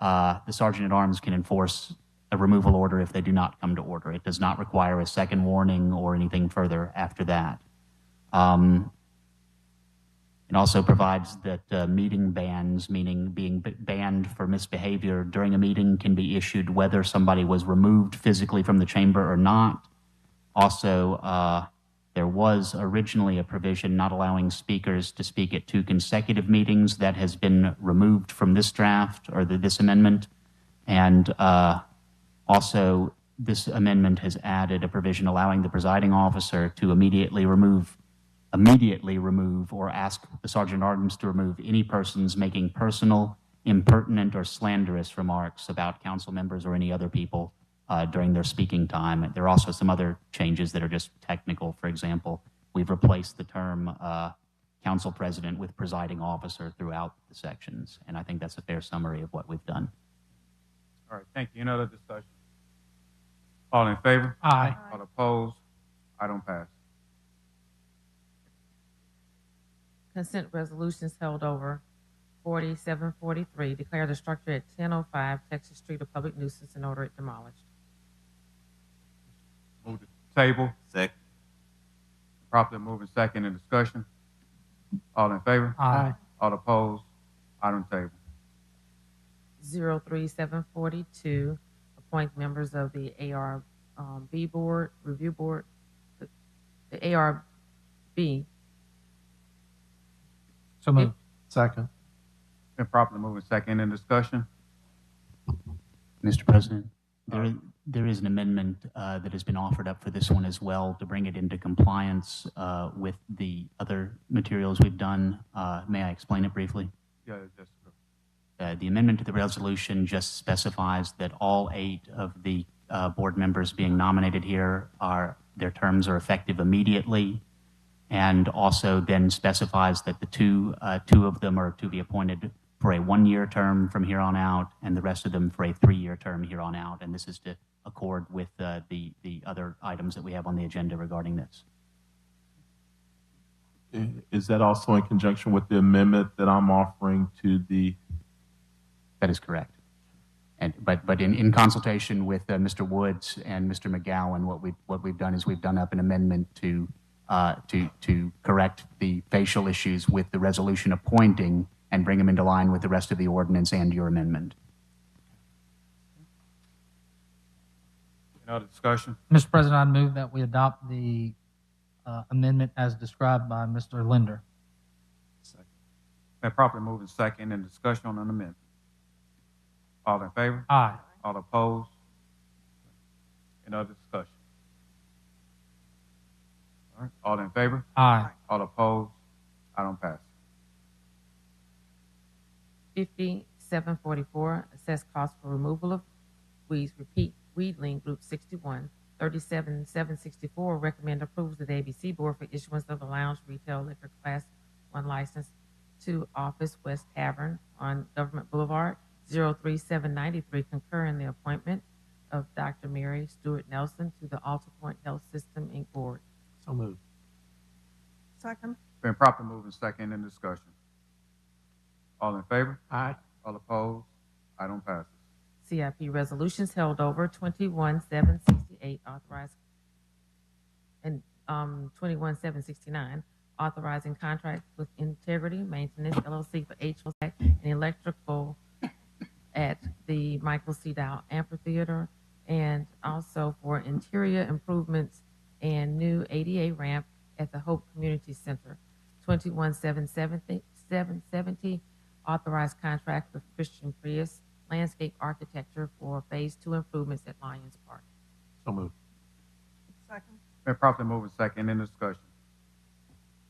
the sergeant at arms can enforce a removal order if they do not come to order. It does not require a second warning or anything further after that. It also provides that meeting bans, meaning being banned for misbehavior during a meeting, can be issued whether somebody was removed physically from the chamber or not. Also, there was originally a provision not allowing speakers to speak at 2 consecutive meetings. That has been removed from this draft or this amendment. And also, this amendment has added a provision allowing the presiding officer to immediately remove or ask the sergeant at arms to remove any persons making personal, impertinent, or slanderous remarks about council members or any other people during their speaking time. There are also some other changes that are just technical. For example, we've replaced the term council president with presiding officer throughout the sections, and I think that's a fair summary of what we've done. All right, thank you. Any other discussion? All in favor? Aye. All opposed? Item pass. Consent resolutions held over. 4743, declare the structure at 1005 Texas Street a public nuisance and order it demolished. Move to table. Second. Properly moving second in discussion. All in favor? Aye. All opposed? Item table. 03742, appoint members of the ARB board, review board, the ARB. So moved. Second. Been properly moved and second in discussion. Mr. President, there is an amendment that has been offered up for this one as well to bring it into compliance with the other materials we've done. May I explain it briefly? Yeah, just The amendment to the resolution just specifies that all 8 of the board members being nominated here their terms are effective immediately, and also then specifies that the two of them are to be appointed for a 1-year term from here on out, and the rest of them for a 3-year term here on out. And this is to accord with the other items that we have on the agenda regarding this. Is that also in conjunction with the amendment that I'm offering to the? That is correct. But in consultation with Mr. Woods and Mr. McGowan, what we've done is we've done up an amendment to correct the facial issues with the resolution appointing and bring them into line with the rest of the ordinance and your amendment. Any other discussion? Mr. President, I move that we adopt the amendment as described by Mr. Linder. Been properly moved and second in discussion on an amendment. All in favor? Aye. All opposed? Any other discussion? All right. All in favor? Aye. All opposed? Item passes. 5744, assess cost for removal of weeds, repeat, Weedling Group 61. 37764, recommend approval to the ABC Board for issuance of the lounge retail liquor class 1 license to Office West Tavern on Government Boulevard. 03793, concur in the appointment of Dr. Mary Stewart Nelson to the Alta Point Health System Inc. Board. So moved. Second. Been properly moved and second in discussion. All in favor? Aye. All opposed? Item passes. CIP resolutions held over 21768, authorized, and 21769, authorizing contract with Integrity Maintenance LLC for HVAC and electrical at the Michael C. Dow Amphitheater, and also for interior improvements and new ADA ramp at the Hope Community Center. 21770, authorized contract with Christian Prius Landscape Architecture for Phase 2 improvements at Lions Park. So moved. Second. Been properly moved and second in discussion.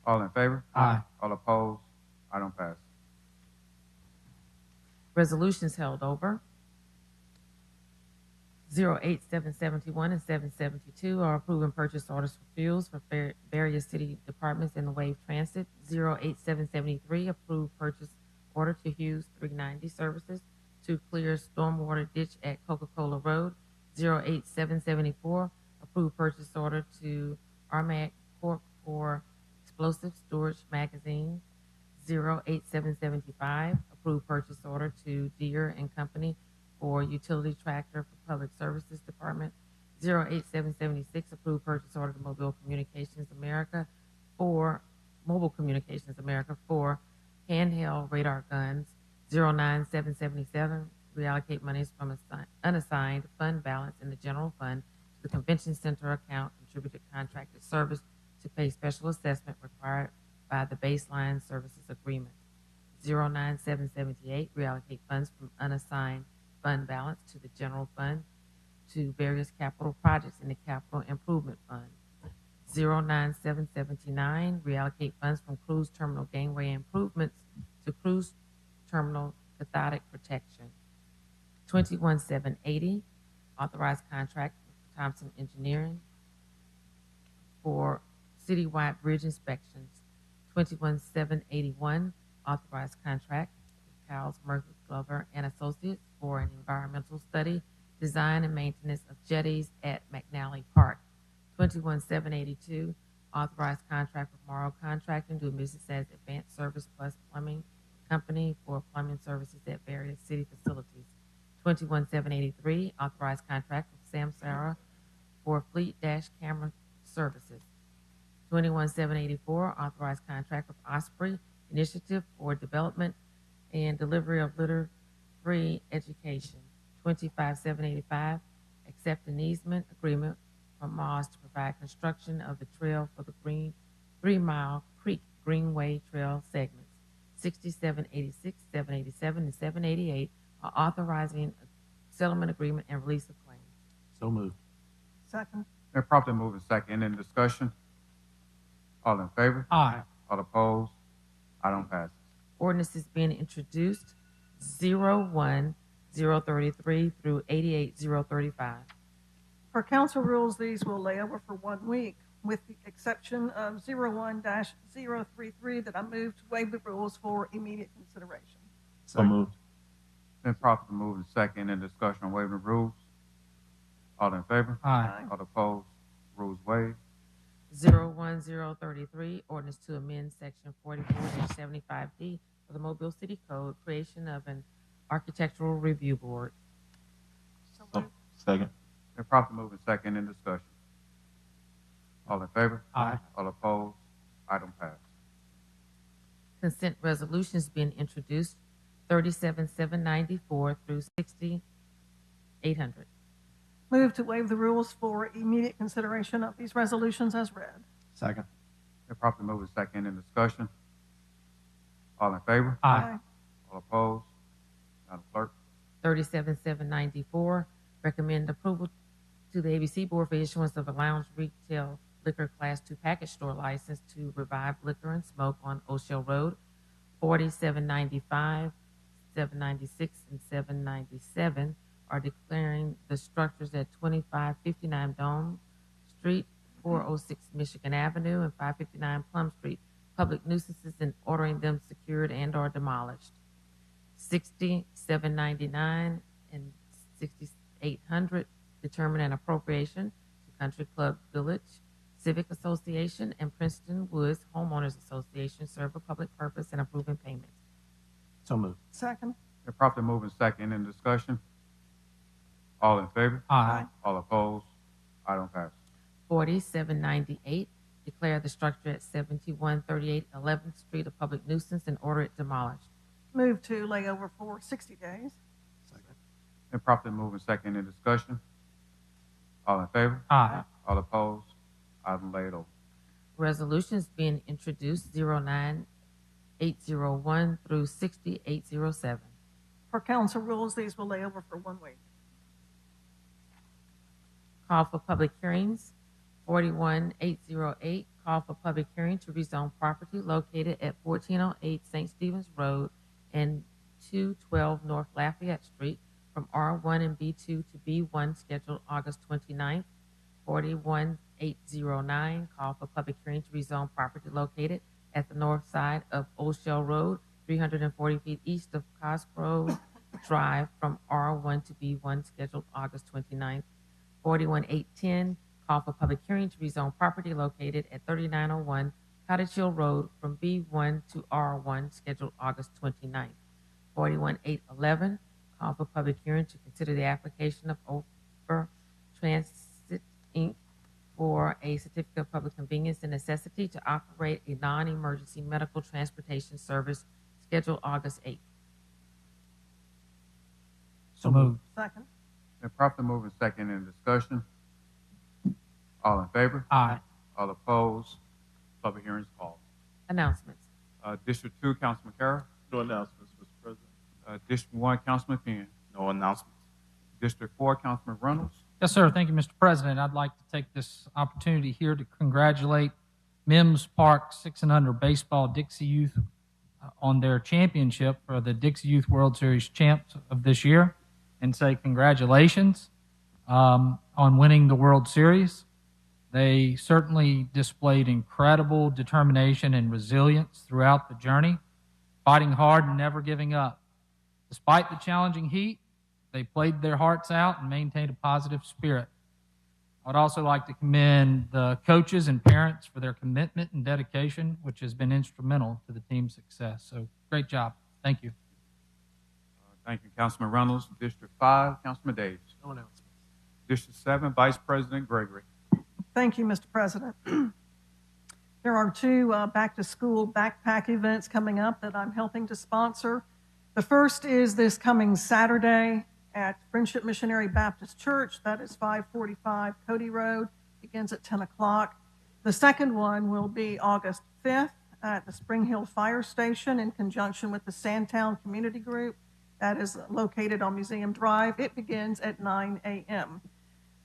All in favor? Aye. All opposed? Item passes. Resolutions held over 08771 and 772 are approving purchase orders for fuels for various city departments in the Wave Transit. 08773, approved purchase order to Hughes 390 Services to clear stormwater ditch at Coca-Cola Road. 08774, approved purchase order to Armac Corp for explosive storage magazines. 08775, approved purchase order to Deere and Company for utility tractor for Public Services Department. 08776, approved purchase order to Mobile Communications America for handheld radar guns. 09777, reallocate monies from unassigned fund balance in the general fund to the convention center account, contributed contracted service to pay special assessment required by the baseline services agreement. 09778, reallocate funds from unassigned fund balance to the general fund to various capital projects in the capital improvement fund. 09779, reallocate funds from cruise terminal gangway improvements to cruise terminal cathodic protection. 21780, authorized contract with Thompson Engineering for citywide bridge inspections. 21781, authorized contract with Cowles Murphy Glover and Associates for an environmental study, design and maintenance of jetties at McNally Park. 21782, authorized contract with Morrow Contracting doing business as Advanced Service Plus Plumbing Company for plumbing services at various city facilities. 21783, authorized contract with Samsara for fleet dash camera services. 21784, authorized contract with Osprey Initiative for development and delivery of litter-free education. 25785, accept an easement agreement from Moss to provide construction of the trail for the 3 Mile Creek Greenway Trail segments. 6786, 787, and 788 are authorizing a settlement agreement and release of claims. So moved. Second. Been properly moved and second. In discussion? All in favor? Aye. All opposed? Item passes. Ordinance is being introduced 01033 through 88035. Per council rules, these will lay over for 1 week, with the exception of 01-033 that I move to waive the rules for immediate consideration. So moved. Been properly moved and second. In discussion on waiving the rules? All in favor? Aye. All opposed? Rules waived. 01033, ordinance to amend section 44-75D of the Mobile City Code, creation of an architectural review board. So, second. Been properly moved and second. In discussion? All in favor? Aye. All opposed? Item passed. Consent resolutions being introduced 37794 through 6800. Move to waive the rules for immediate consideration of these resolutions as read. Second. Been properly moved and second. In discussion? All in favor? Aye. All opposed? Madam Clerk? 37794, recommend approval to the ABC Board for issuance of a lounge retail liquor class 2 package store license to Revive Liquor and Smoke on O'Shell Road. 4795, 796, and 797 are declaring the structures at 2559 Dome Street, 406 Michigan Avenue, and 559 Plum Street public nuisances and ordering them secured and or demolished. 6799 and 6800 determine an appropriation to Country Club Village Civic Association and Princeton Woods Homeowners Association serve a public purpose and approving payment. So moved. Second. Been properly moved and second. In discussion? All in favor? Aye. All opposed? Item passes. 4798, declare the structure at 7138 11th Street a public nuisance and order it demolished. Move to lay over for 60 days. Been properly moved and second. In discussion? All in favor? Aye. All opposed? Item laid over. Resolutions being introduced 09801 through 6807. Per council rules, these will lay over for 1 week. Call for public hearings 41808, call for public hearing to rezone property located at 1408 St. Stephen's Road and 212 North Lafayette Street from R1 and B2 to B1 scheduled August 29th. 41809, call for public hearing to rezone property located at the north side of O'Shell Road, 340 feet east of Cosgrove Drive from R1 to B1 scheduled August 29th. 41810, call for public hearing to rezone property located at 3901 Cottage Hill Road from B1 to R1 scheduled August 29th. 41811, call for public hearing to consider the application of Over Transit Inc. for a certificate of public convenience and necessity to operate a non-emergency medical transportation service scheduled August 8th. So moved. Second. Been properly moved and second. In discussion? All in favor? Aye. All opposed? Public hearings called. Announcements. District 2, Councilman Carroll. No announcements, Mr. President. District 1, Councilman Penn. No announcements. District 4, Councilman Reynolds. Yes, sir. Thank you, Mr. President. I'd like to take this opportunity here to congratulate Mims Park 6 and under baseball Dixie Youth on their championship for the Dixie Youth World Series champs of this year and say congratulations on winning the World Series. They certainly displayed incredible determination and resilience throughout the journey, fighting hard and never giving up. Despite the challenging heat, they played their hearts out and maintained a positive spirit. I'd also like to commend the coaches and parents for their commitment and dedication, which has been instrumental to the team's success. So great job. Thank you. Thank you, Councilman Reynolds. District 5, Councilman Davis. No announcements. District 7, Vice President Gregory. Thank you, Mr. President. There are two back-to-school backpack events coming up that I'm helping to sponsor. The first is this coming Saturday at Friendship Missionary Baptist Church. That is 545 Cody Road. Begins at 10 o'clock. The second one will be August 5th at the Spring Hill Fire Station in conjunction with the Sandtown Community Group. That is located on Museum Drive. It begins at 9 a.m.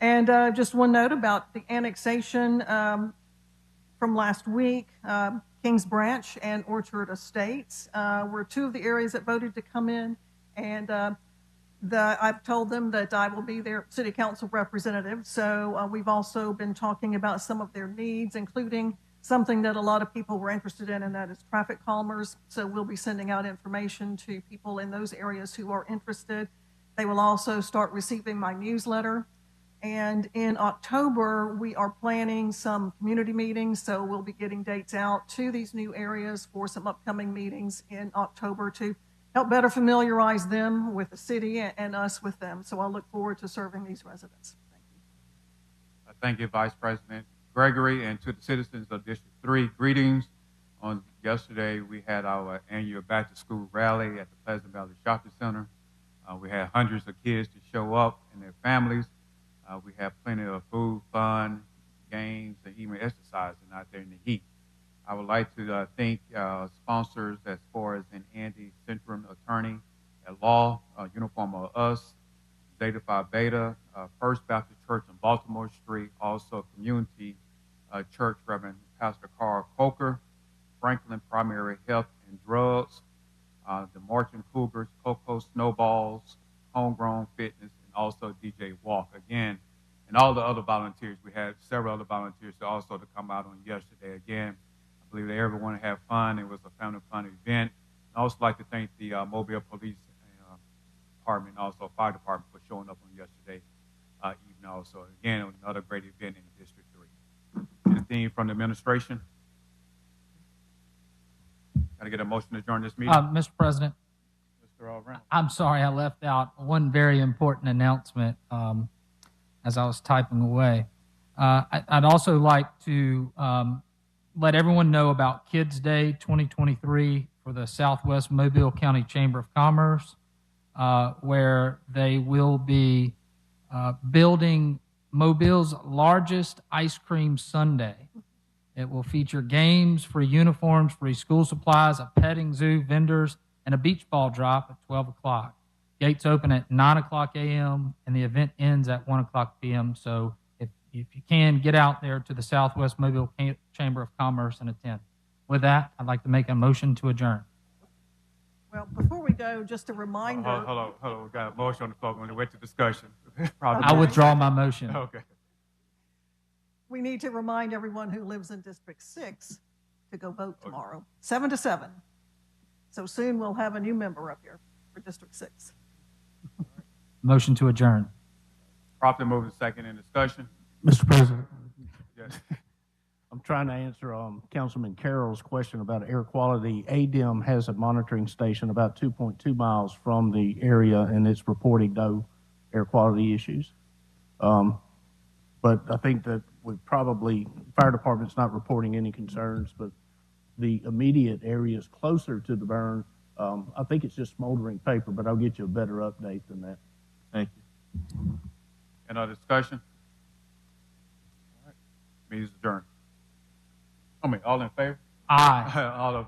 And just one note about the annexation from last week. Kings Branch and Orchard Estates were two of the areas that voted to come in, and I've told them that I will be their city council representative. So we've also been talking about some of their needs, including something that a lot of people were interested in, and that is traffic calmers. So we'll be sending out information to people in those areas who are interested. They will also start receiving my newsletter. And in October, we are planning some community meetings, so we'll be getting dates out to these new areas for some upcoming meetings in October to help better familiarize them with the city and us with them. So I look forward to serving these residents. Thank you. Thank you, Vice President Gregory, and to the citizens of District 3, greetings. On yesterday, we had our annual back to school rally at the Pleasant Valley Shopping Center. We had hundreds of kids to show up and their families. We have plenty of food, fun, games, and even exercising out there in the heat. I would like to thank sponsors as far as an Andy Centrum attorney at law, Uniform of Us, Zeta Phi Beta, First Baptist Church on Baltimore Street, also Community Church, Reverend Pastor Carl Coker, Franklin Primary Health and Drugs, the Marching Cougars, Cocoa Snowballs, Homegrown Fitness, and also DJ Walk. Again, and all the other volunteers. We had several other volunteers also to come out on yesterday. Again, I believe that everyone had fun. It was a family fun event. I'd also like to thank the Mobile Police Department, also Fire Department, for showing up on yesterday evening also. Again, another great event in District 3. Anything from the administration? Got to get a motion to adjourn this meeting. Mr. President, Mr. Reynolds. I'm sorry I left out one very important announcement as I was typing away. I'd also like to let everyone know about Kids Day 2023 for the Southwest Mobile County Chamber of Commerce, where they will be building Mobile's largest ice cream sundae. It will feature games, free uniforms, free school supplies, a petting zoo, vendors, and a beach ball drop at 12 o'clock. Gates open at 9 o'clock a.m., and the event ends at 1 o'clock p.m. So if you can, get out there to the Southwest Mobile Chamber of Commerce and attend. With that, I'd like to make a motion to adjourn. Well, before we go, just a reminder. Hold on. We got a motion on the floor. We're going to wait to discussion. I withdraw my motion. Okay. We need to remind everyone who lives in District 6 to go vote tomorrow, 7 to 7. So soon we'll have a new member up here for District 6. Motion to adjourn. Properly moving second in discussion. Mr. President, Yes. I'm trying to answer Councilman Carroll's question about air quality. ADEM has a monitoring station about 2.2 miles from the area, and it's reporting no air quality issues. But I think that fire department's not reporting any concerns, but the immediate areas closer to the burn, I think it's just smoldering paper, but I'll get you a better update than that. Thank you. Any other discussion? All right. Meeting is adjourned. All in favor? Aye. All of